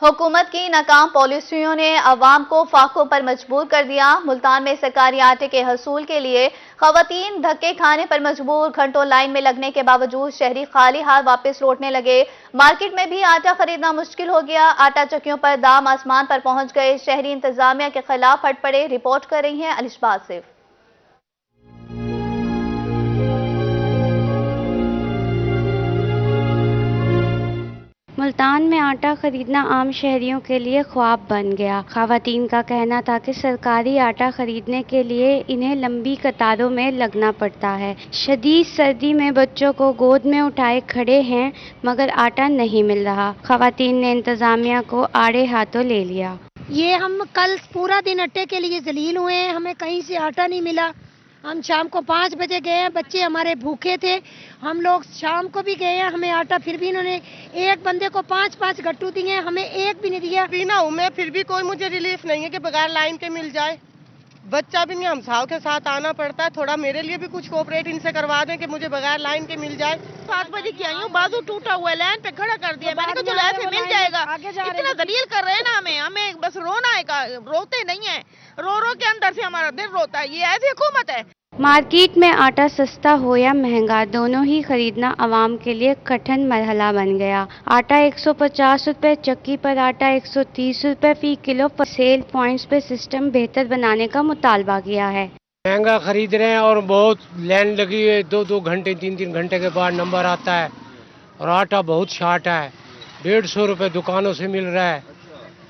हुकूमत की नाकाम पॉलिसियों ने अवाम को फाकों पर मजबूर कर दिया। मुल्तान में सरकारी आटे के हसूल के लिए खवातीन धक्के खाने पर मजबूर। घंटों लाइन में लगने के बावजूद शहरी खाली हाथ वापस लौटने लगे। मार्केट में भी आटा खरीदना मुश्किल हो गया। आटा चक्कियों पर दाम आसमान पर पहुंच गए। शहरी इंतजामिया के खिलाफ हट पड़े। रिपोर्ट कर रही हैं अलिशा आसिफ। मुल्तान में आटा खरीदना आम शहरियों के लिए ख्वाब बन गया। खवातीन का कहना था कि सरकारी आटा खरीदने के लिए इन्हें लंबी कतारों में लगना पड़ता है। शदीद सर्दी में बच्चों को गोद में उठाए खड़े हैं मगर आटा नहीं मिल रहा। खवातीन ने इंतजामिया को आड़े हाथों ले लिया। ये हम कल पूरा दिन आटे के लिए जलील हुए हैं, हमें कहीं से आटा नहीं मिला। हम शाम को 5 बजे गए हैं, बच्चे हमारे भूखे थे। हम लोग शाम को भी गए हैं, हमें आटा फिर भी इन्होंने एक बंदे को 5-5 गट्टू दिए, हमें एक भी नहीं दिया। पीना हूँ मैं, फिर भी कोई मुझे रिलीफ नहीं है कि बगैर लाइन के मिल जाए। बच्चा भी नहीं, हम साल के साथ आना पड़ता है। थोड़ा मेरे लिए भी कुछ कोऑपरेट इनसे करवा दें कि मुझे बगैर लाइन के मिल जाए। 7 बजे की आई हूँ, बाजू टूटा हुआ है, लाइन पे खड़ा कर दिया। मैंने कहा जो लाइन पे मिल जाएगा। इतना दलील कर रहे हैं ना, हमें बस रोना है। रोते नहीं है, रो रो के अंदर से हमारा दिल रोता है। ये ऐसी हुकूमत है। मार्केट में आटा सस्ता हो या महंगा, दोनों ही खरीदना आवाम के लिए कठिन मरहला बन गया। आटा 150 रुपये, चक्की पर आटा 130 रुपये फी किलो पर सेल पॉइंट्स पे सिस्टम बेहतर बनाने का मुतालबा किया है। महंगा खरीद रहे हैं और बहुत लाइन लगी है। 2-2 घंटे 3-3 घंटे के बाद नंबर आता है और आटा बहुत शार्ट है। 150 रुपये दुकानों से मिल रहा है।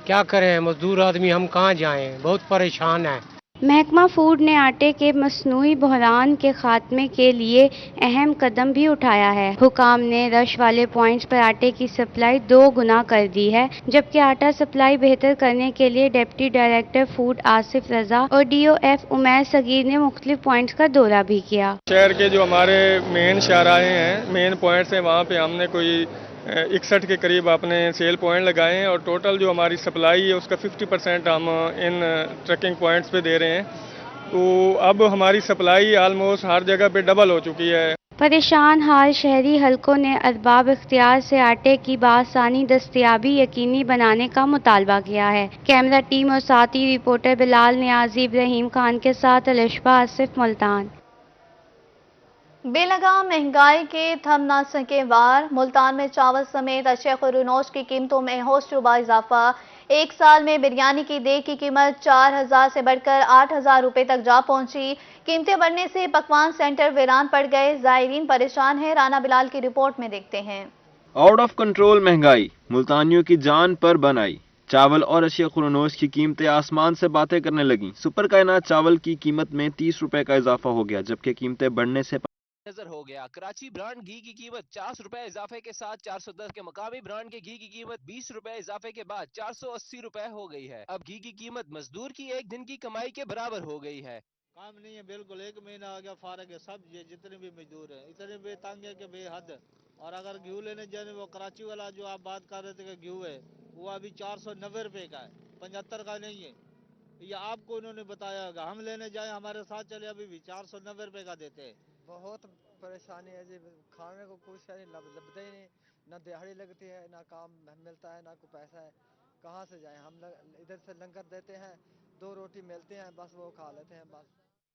क्या करें, मजदूर आदमी हम कहाँ जाएं, बहुत परेशान है। महकमा फूड ने आटे के मसनूई बहरान के खात्मे के लिए अहम कदम भी उठाया है। हुकाम ने रश वाले पॉइंट्स पर आटे की सप्लाई 2 गुना कर दी है, जबकि आटा सप्लाई बेहतर करने के लिए डिप्टी डायरेक्टर फूड आसिफ रजा और DOF उमैर सगीर ने मुख्तलिफ पॉइंट्स का दौरा भी किया। शहर के जो हमारे मेन शाहराहे हैं, मेन पॉइंट्स हैं, वहाँ पे हमने कोई 61 के करीब अपने सेल पॉइंट लगाए हैं और टोटल जो हमारी सप्लाई है उसका 50% हम इन ट्रकिंग पॉइंट्स पे दे रहे हैं। तो अब हमारी सप्लाई आलमोस्ट हर जगह पे डबल हो चुकी है। परेशान हाल शहरी हलकों ने अरबाब इख्तियार से आटे की बासानी दस्तयाबी यकीनी बनाने का मुतालबा किया है। कैमरा टीम और साथी रिपोर्टर बिलाल नियाजी इब्राहिम खान के साथ अलिशा आसिफ, मुल्तान। बेलगाम महंगाई के थम ना सके वार। मुल्तान में चावल समेत अशिया खुरूनोश की कीमतों में होशरुबा इजाफा। एक साल में बिरयानी की देग की कीमत 4000 से बढ़कर 8000 रुपए तक जा पहुंची। कीमतें बढ़ने से पकवान सेंटर वीरान पड़ गए। जायरीन परेशान है। राना बिलाल की रिपोर्ट में देखते हैं। आउट ऑफ कंट्रोल महंगाई मुल्तानियों की जान पर बन आई। चावल और अशिया खुरूनोश की कीमतें आसमान से बातें करने लगी। सुपर कायनात चावल की कीमत में 30 रुपए का इजाफा हो गया, जबकि कीमतें बढ़ने से नजर हो गया। कराची ब्रांड घी की कीमत 50 रुपए इजाफे के साथ 410 के मकामी ब्रांड के घी की कीमत 20 रुपए इजाफे के बाद 480 रुपए हो गई है। अब घी की कीमत मजदूर की एक दिन की कमाई के बराबर हो गई है। काम नहीं है, बिल्कुल 1 महीना आ गया फारग है। सब ये जितने भी मजदूर हैं इतने बेतंग है कि बेहद। और अगर घी लेने जाए, वो कराची वाला जो आप बात कर रहे थे कि घी है, वो अभी 490 रुपए का है, 75 का नहीं है। ये आपको उन्होंने बताया होगा। हम लेने जाए, हमारे साथ चले, अभी भी 490 रुपए का देते हैं। बहुत परेशानी है जी, खाने को कुछ लगता ही नहीं, ना दिहाड़ी लगती है, ना काम मिलता है, ना कोई पैसा है। कहाँ से जाएं हम? इधर से लंगर देते हैं, 2 रोटी मिलते हैं, बस वो खा लेते हैं बस।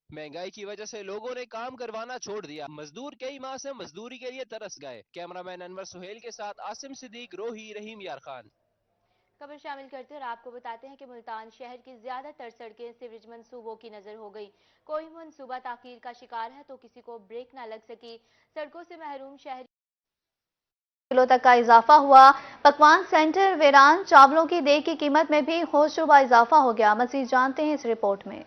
महंगाई की वजह से लोगों ने काम करवाना छोड़ दिया। मजदूर कई माह से मजदूरी के लिए तरस गए। कैमरामैन अनवर सुहेल के साथ आसिम सिद्दीक, रोही, रहीम यार खान। खबर शामिल करते और आपको बताते हैं कि मुल्तान शहर की ज्यादातर सड़कें सीवरेज मंसूबों की नजर हो गई। कोई मंसूबा ताखीर का शिकार है तो किसी को ब्रेक न लग सकी। सड़कों से महरूम शहरी किलो तक का इजाफा हुआ। पकवान सेंटर वीरान। चावलों की देग की कीमत में भी होशरुबा इजाफा हो गया। मजीद जानते हैं इस रिपोर्ट में।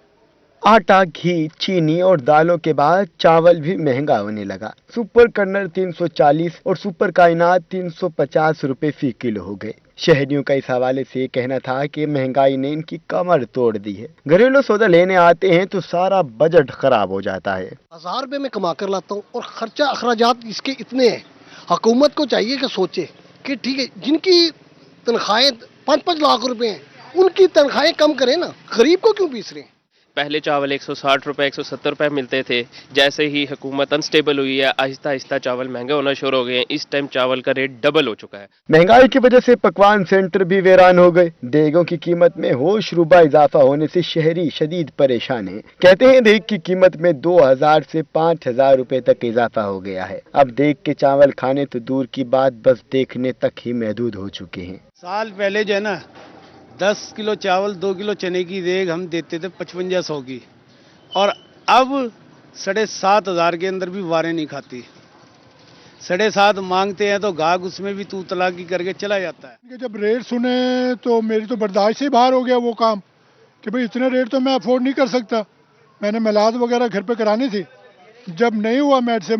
आटा, घी, चीनी और दालों के बाद चावल भी महंगा होने लगा। सुपर कर्नल 340 और सुपर कायनात 350 रुपए फी किलो हो गए। शहरियों का इस हवाले से कहना था कि महंगाई ने इनकी कमर तोड़ दी है। घरेलू सौदा लेने आते हैं तो सारा बजट खराब हो जाता है। 1000 रुपए में कमा कर लाता हूँ और खर्चा अखराजात इसके इतने हैं। हुकूमत को चाहिए कि सोचे कि ठीक है, जिनकी तनख्वाहें 5-5 लाख रुपए हैं, उनकी तनख्वाहें कम करें ना। गरीब को क्यों पीस रहे हैं? पहले चावल 160 रुपए 170 रुपए मिलते थे। जैसे ही हुकूमत अनस्टेबल हुई है, आहिस्ता आहिस्ता चावल महंगे होना शुरू हो गए हैं। इस टाइम चावल का रेट डबल हो चुका है। महंगाई की वजह से पकवान सेंटर भी वीरान हो गए। देगों की कीमत में होशरुबा इजाफा होने से शहरी शदीद परेशान हैं। कहते हैं देग की कीमत में 2000 से 5000 रुपए तक इजाफा हो गया है। अब देग के चावल खाने तो दूर की बात, बस देखने तक ही महदूद हो चुके हैं। साल पहले जो है ना 10 किलो चावल 2 किलो चने की देग हम देते थे 5500 की, और अब 7500 के अंदर भी वारें नहीं खाती। 7.5 मांगते हैं तो गाहक उसमें भी तू तलाकी करके चला जाता है। जब रेट सुने तो मेरी तो बर्दाश्त से बाहर हो गया वो काम कि भाई इतने रेट तो मैं अफोर्ड नहीं कर सकता। मैंने मिलाद वगैरह घर पे करानी थी, जब नहीं हुआ मैट से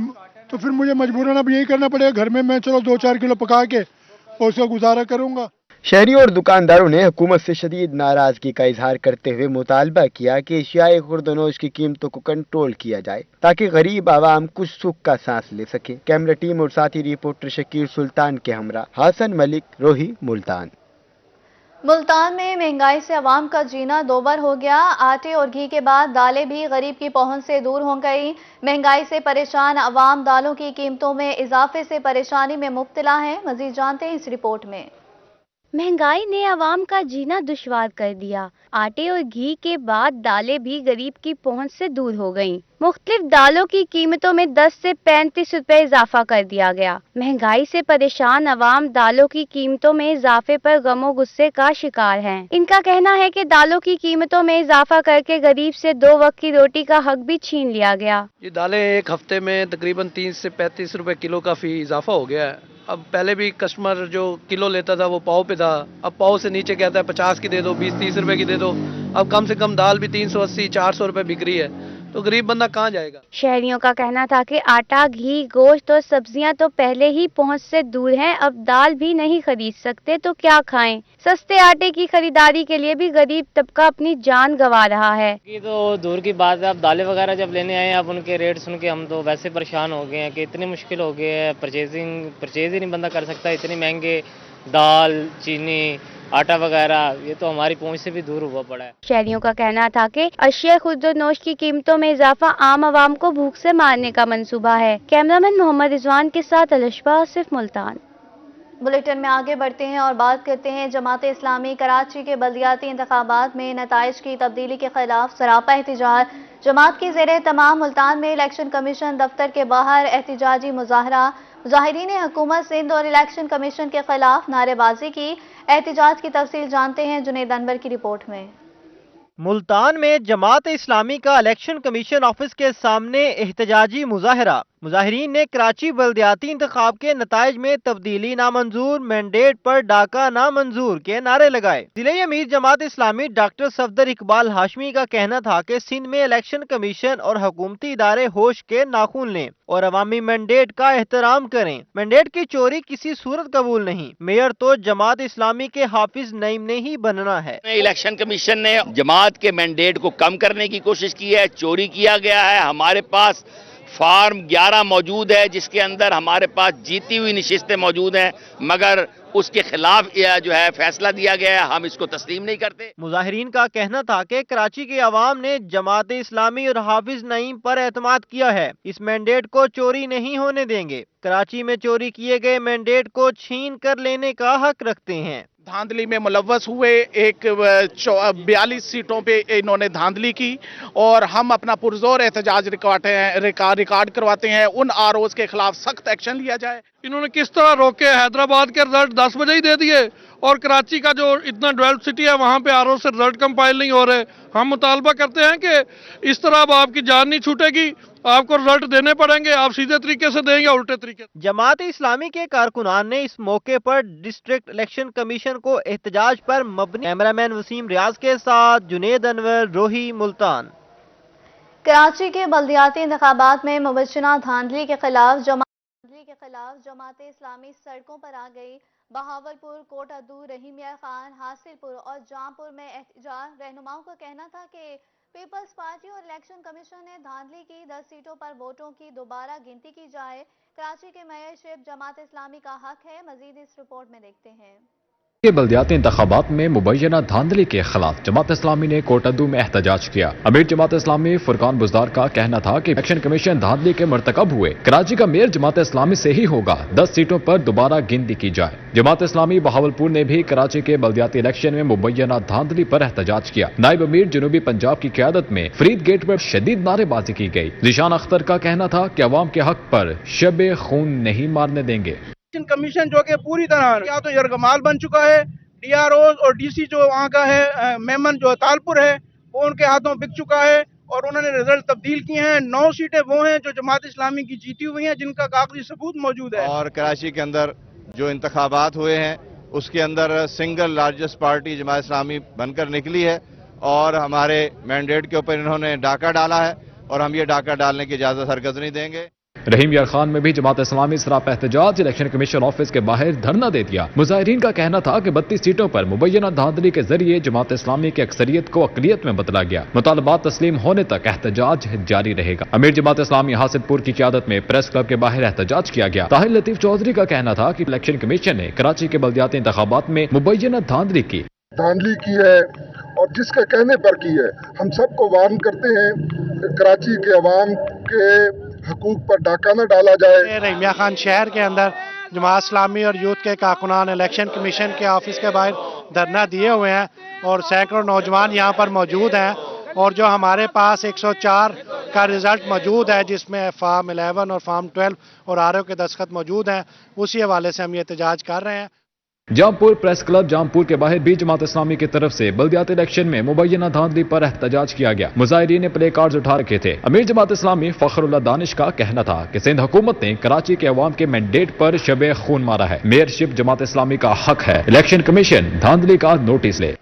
तो फिर मुझे मजबूरन अब यही करना पड़ेगा। घर में मैं चलो 2-4 किलो पका के और उसका गुजारा करूंगा। शहरियों और दुकानदारों ने हुकूमत से शदीद नाराजगी का इजहार करते हुए मुतालबा किया कि एशियाई खुर्दनोश की कीमतों को कंट्रोल किया जाए ताकि गरीब आवाम कुछ सुख का सांस ले सके। कैमरा टीम और साथी रिपोर्टर शकीर सुल्तान के हमरा हासन मलिक, रोही, मुल्तान। मुल्तान में महंगाई से अवाम का जीना दोबर हो गया। आटे और घी के बाद दालें भी गरीब की पहुंच से दूर हो गई। महंगाई से परेशान अवाम दालों की कीमतों में इजाफे से परेशानी में मुब्तला है। मजीद जानते हैं इस रिपोर्ट में। महंगाई ने आवाम का जीना दुश्वार कर दिया। आटे और घी के बाद दालें भी गरीब की पहुंच से दूर हो गईं। मुख्तलिफ दालों की कीमतों में 10 से 35 रुपए इजाफा कर दिया गया। महंगाई से परेशान अवाम दालों की कीमतों में इजाफे पर गमो गुस्से का शिकार हैं। इनका कहना है कि दालों की कीमतों में इजाफा करके गरीब से 2 वक्त की रोटी का हक भी छीन लिया गया। ये दालें एक हफ्ते में तकरीबन 30 से 35 रुपए किलो का फी इजाफा हो गया है। अब पहले भी कस्टमर जो किलो लेता था वो पाव पे था, अब पाव से नीचे कहता है 50 की दे दो, 20-30 रुपए की दे दो। अब कम से कम दाल भी 380-400 रुपए बिक रही है, तो गरीब बंदा कहाँ जाएगा। शहरियों का कहना था कि आटा, घी, गोश्त और सब्जियां तो पहले ही पहुंच से दूर हैं, अब दाल भी नहीं खरीद सकते तो क्या खाएं। सस्ते आटे की खरीदारी के लिए भी गरीब तबका अपनी जान गंवा रहा है। ये तो दूर की बात है। अब दालें वगैरह जब लेने आए हैं, अब उनके रेट सुन के हम तो वैसे परेशान हो गए हैं कि इतनी मुश्किल हो गई है। परचेज ही नहीं बंदा कर सकता। इतने महंगे दाल, चीनी, आटा वगैरह, ये तो हमारी पहुंच से भी दूर हुआ पड़ा है। शहरियों का कहना था कि अशिया खुर्दनोश की कीमतों में इजाफा आम आवाम को भूख से मारने का मंसूबा है। कैमरामैन मोहम्मद रिजवान के साथ अलशबा, सिर्फ मुल्तान। बुलेटिन में आगे बढ़ते हैं और बात करते हैं जमात इस्लामी कराची के बल्दियाती इंतखाबात में नताइज की तब्दीली के खिलाफ सरापा एहतजाज। जमात की ज़ेरे तमाम मुल्तान में इलेक्शन कमीशन दफ्तर के बाहर एहतजाजी मुजाहरा। मुजाहिरीन ने हुकूमत सिंध और इलेक्शन कमीशन के खिलाफ नारेबाजी की। एहतजाज की तफसील जानते हैं जुनेद अनवर की रिपोर्ट में। मुल्तान में जमात इस्लामी का इलेक्शन कमीशन ऑफिस के सामने एहतजाजी मुजाहरा। मुजाहिरीन ने कराची बल्दियाती इंतखाब के नताइज में तब्दीली नामंजूर, मैंडेट पर डाका नामंजूर के नारे लगाए। जिले अमीर जमात इस्लामी डॉक्टर सफदर इकबाल हाशमी का कहना था कि सिंध में इलेक्शन कमीशन और हुकूमती इदारे होश के नाखून लें और अवामी मैंडेट का एहतराम करें। मैंडेट की चोरी किसी सूरत कबूल नहीं। मेयर तो जमात इस्लामी के हाफिज नईम ने ही बनना है। इलेक्शन कमीशन ने जमात के मैंडेट को कम करने की कोशिश की है, चोरी किया गया है। हमारे पास फार्म 11 मौजूद है जिसके अंदर हमारे पास जीती हुई नशिस्तें मौजूद हैं, मगर उसके खिलाफ जो है फैसला दिया गया है, हम इसको तस्लीम नहीं करते। मुजाहिरीन का कहना था कि कराची के अवाम ने जमात इस्लामी और हाफिज नईम पर एतमाद किया है। इस मैंडेट को चोरी नहीं होने देंगे। कराची में चोरी किए गए मैंडेट को छीन कर लेने का हक रखते हैं। धांधली में मुलव्वस हुए, 42 सीटों पे इन्होंने धांधली की और हम अपना पुरजोर एहतजाज रिकॉर्ड करवाते हैं। उन आरोज के खिलाफ सख्त एक्शन लिया जाए। इन्होंने किस तरह रोके, हैदराबाद के रिजल्ट 10 बजे ही दे दिए और कराची का जो इतना डेवलप सिटी है वहां पे आरओ से रिजल्ट कंपाइल नहीं हो रहे। हम मुतालबा करते हैं कि इस तरह अब आपकी जान नहीं छूटेगी, आपको रिजल्ट देने पड़ेंगे। आप सीधे तरीके से देंगे उल्टे तरीके। जमात इस्लामी के कारकुनान ने इस मौके पर डिस्ट्रिक्ट इलेक्शन कमीशन को एहतजाज पर मबनी। कैमरामैन वसीम रियाज के साथ जुनेद अनवर, रोही, मुल्तान। कराची के बल्दियाती इंतखाबात में मुबश्शिरा धांधली के खिलाफ जमात इस्लामी सड़कों पर आ गई। बहावलपुर, कोट अद्दू, रहीमिया खान, हासिलपुर और जामपुर में एहतजाज। रहनुमाओं का कहना था कि पीपल्स पार्टी और इलेक्शन कमीशन ने धांधली की। 10 सीटों पर वोटों की दोबारा गिनती की जाए। कराची के मेयर शिप जमात इस्लामी का हक है। मजीद इस रिपोर्ट में देखते हैं। के बल्दियाती इंतखाबात में मुबैना धांधली के खिलाफ जमात इस्लामी ने कोटद्दू में एहतजाज किया। अमीर जमात इस्लामी फुरकान बुज़दार का कहना था कि इलेक्शन कमीशन धांधली के मरतकब हुए। कराची का मेयर जमात इस्लामी से ही होगा, 10 सीटों पर दोबारा गिनती की जाए। जमात इस्लामी बहावलपुर ने भी कराची के बल्दियाती इलेक्शन में मुबैना धांधली पर एहतजाज किया। नायब अमीर जनूबी पंजाब की क़यादत में फरीद गेट पर शदीद नारेबाजी की गई। ज़ीशान अख्तर का कहना था कि अवाम के हक पर शब खून नहीं मारने देंगे। कमीशन जो कि पूरी तरह या तो यरगमाल बन चुका है, डीआरओ और डीसी जो वहाँ का है मेमन जो तालपुर है वो उनके हाथों बिक चुका है और उन्होंने रिजल्ट तब्दील किए हैं। 9 सीटें वो हैं जो जमात इस्लामी की जीती हुई हैं, जिनका कागजी सबूत मौजूद है। और कराची के अंदर जो इंतखाबात हुए हैं उसके अंदर single largest party Jamaat Islami बनकर निकली है और हमारे मैंडेट के ऊपर इन्होंने डाका डाला है और हम ये डाका डालने की इजाजत हरगिज़ नहीं देंगे। रहीम यार खान में भी जमात इस्लामी सराप एहतजाज इलेक्शन कमीशन ऑफिस के बाहर धरना दे दिया। मुजाहिरीन का कहना था कि 32 सीटों पर मुबैना धांधली के जरिए जमात इस्लामी की अक्सरियत को अकलियत में बदला गया। मुतालबात तस्लीम होने तक एहतजाज जारी रहेगा। अमीर जमात इस्लामी हासिदपुर की क़यादत में प्रेस क्लब के बाहर एहतजाज किया गया। ताहिर लतीफ चौधरी का कहना था कि इलेक्शन कमीशन ने कराची के बल्दियाती इंतखाबात में मुबैना धांधली की है और जिसके कहने पर की है। हम सबको वार्न करते हैं कराची के अवाम के हकूक पर डाका न डाला जाए। रहीमिया खान शहर के अंदर जमात इस्लामी और यूथ के कारकुनान इलेक्शन कमीशन के ऑफिस के बाहर धरना दिए हुए हैं और सैकड़ों नौजवान यहाँ पर मौजूद हैं और जो हमारे पास 104 का रिजल्ट मौजूद है जिसमें फार्म 11 और फार्म 12 और आरओ के दस्तखत मौजूद हैं, उसी हवाले से हम ये एहतजाज कर रहे हैं। जामपुर प्रेस क्लब जामपुर के बाहर भी जमात इस्लामी की तरफ से बल्दियाती इलेक्शन में मुबैना धांधली पर एहतजाज किया गया। मुजाहिरीन ने प्ले कार्ड्स उठा रखे थे। अमीर जमात इस्लामी फखरुल्लाह दानिश का कहना था कि सिंध हुकूमत ने कराची के अवाम के मैंडेट पर शबे खून मारा है। मेयरशिप जमात इस्लामी का हक है, इलेक्शन कमीशन धांधली का नोटिस ले।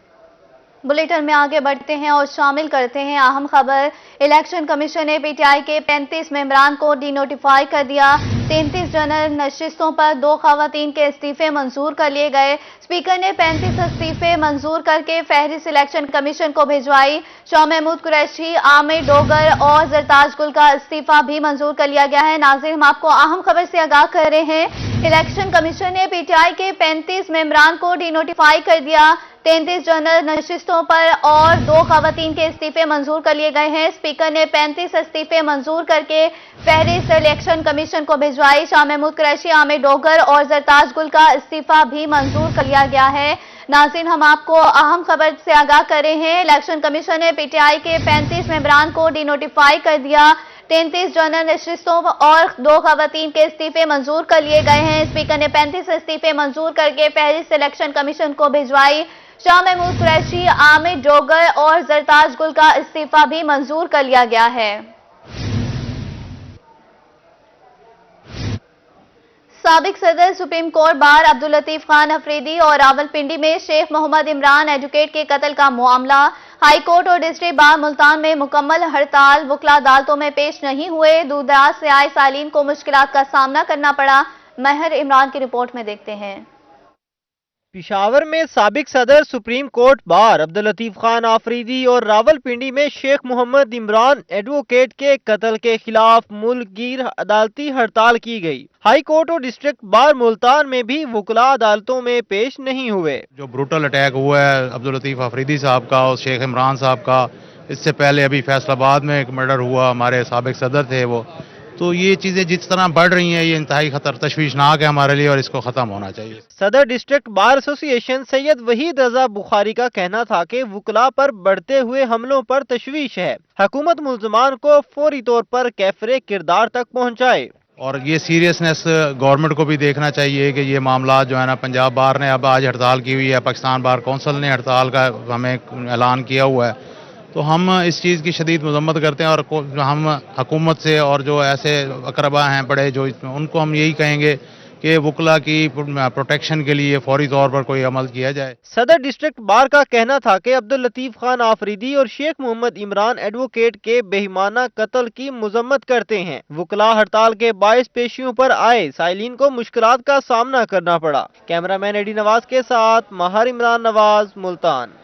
बुलेटिन में आगे बढ़ते हैं और शामिल करते हैं अहम खबर। इलेक्शन कमीशन ने पीटीआई के 35 मेंबरान को डीनोटिफाई कर दिया। 33 जनरल नशिस्तों पर 2 खवातीन के इस्तीफे मंजूर कर लिए गए। स्पीकर ने 35 इस्तीफे मंजूर करके फहरिस्त इलेक्शन कमीशन को भिजवाई। शाह महमूद कुरैशी, आमिर डोगर और जरताज गुल का इस्तीफा भी मंजूर कर लिया गया है। नाज़रीन, हम आपको अहम खबर से आगाह कर रहे हैं। इलेक्शन कमीशन ने पीटीआई के 35 मेंबरान को डीनोटिफाई कर दिया। 33 जनरल नशिस्तों पर और 2 खवातीन के इस्तीफे मंजूर कर लिए गए हैं। स्पीकर ने 35 इस्तीफे मंजूर करके फहरिस्त इलेक्शन कमीशन को भिजवाई। शाह महमूद कुरैशी, आमिर डोगर और जरताज गुल का इस्तीफा भी मंजूर कर लिया गया है। नाज़रीन, हम आपको अहम खबर से आगाह कर रहे हैं। इलेक्शन कमीशन ने पीटीआई के 35 मेंबरान को डीनोटिफाई कर दिया। 33 जनरल नशिस्तों और 2 खवातीन के इस्तीफे मंजूर कर लिए गए हैं। स्पीकर ने 35 इस्तीफे मंजूर करके फहरिस्त इलेक्शन कमीशन को भिजवाई। शाह महमूद कुरैशी, आमिर डोगर और जरताज गुल का इस्तीफा भी मंजूर कर लिया गया है। साबिक सदर supreme court bar Abdul Latif Khan Afridi और रावलपिंडी में शेख मोहम्मद इमरान एडवोकेट के कत्ल का मामला। हाई कोर्ट और डिस्ट्रिक्ट बार मुल्तान में मुकम्मल हड़ताल, वकला अदालतों में पेश नहीं हुए। दूर दराज से आए सालीन को मुश्किलात का सामना करना पड़ा। महर इमरान की रिपोर्ट में देखते हैं। पिशावर में साबिक सदर supreme court bar Abdul Latif Khan Afridi और रावलपिंडी में शेख मोहम्मद इमरान एडवोकेट के कत्ल के खिलाफ मुल्कगीर अदालती हड़ताल की गई। हाई कोर्ट और डिस्ट्रिक्ट बार मुल्तान में भी वकला अदालतों में पेश नहीं हुए। जो ब्रूटल अटैक हुआ है अब्दुल लतीफ आफरीदी साहब का और शेख इमरान साहब का, इससे पहले अभी फैसलाबाद में एक मर्डर हुआ, हमारे साबिक सदर थे वो, तो ये चीजें जिस तरह बढ़ रही हैं ये इंतहाई खतर तशवीशनाक है हमारे लिए और इसको खत्म होना चाहिए। सदर district bar association Syed Waheed Raza Bukhari का कहना था कि वकला पर बढ़ते हुए हमलों पर तशवीश है। हुकूमत मुल्ज़मान को फौरी तौर पर कैफरे किरदार तक पहुँचाए और ये सीरियसनेस गवर्नमेंट को भी देखना चाहिए कि ये मामला जो है ना, पंजाब बार ने अब आज हड़ताल की हुई है, पाकिस्तान बार कौंसिल ने हड़ताल का हमें ऐलान किया हुआ है, तो हम इस चीज़ की शदीद मजम्मत करते हैं और हम हुकूमत से और जो ऐसे अकरबा हैं बड़े जो उनको हम यही कहेंगे कि वकला की प्रोटेक्शन के लिए फौरी तौर पर कोई अमल किया जाए। सदर डिस्ट्रिक्ट बार का कहना था कि अब्दुल लतीफ खान आफरीदी और शेख मोहम्मद इमरान एडवोकेट के बेईमाना कत्ल की मजम्मत करते हैं। वकला हड़ताल के बाइस पेशियों पर आए साइलिन को मुश्किलात का सामना करना पड़ा। कैमरामैन एडी नवाज के साथ महर इमरान नवाज, मुल्तान।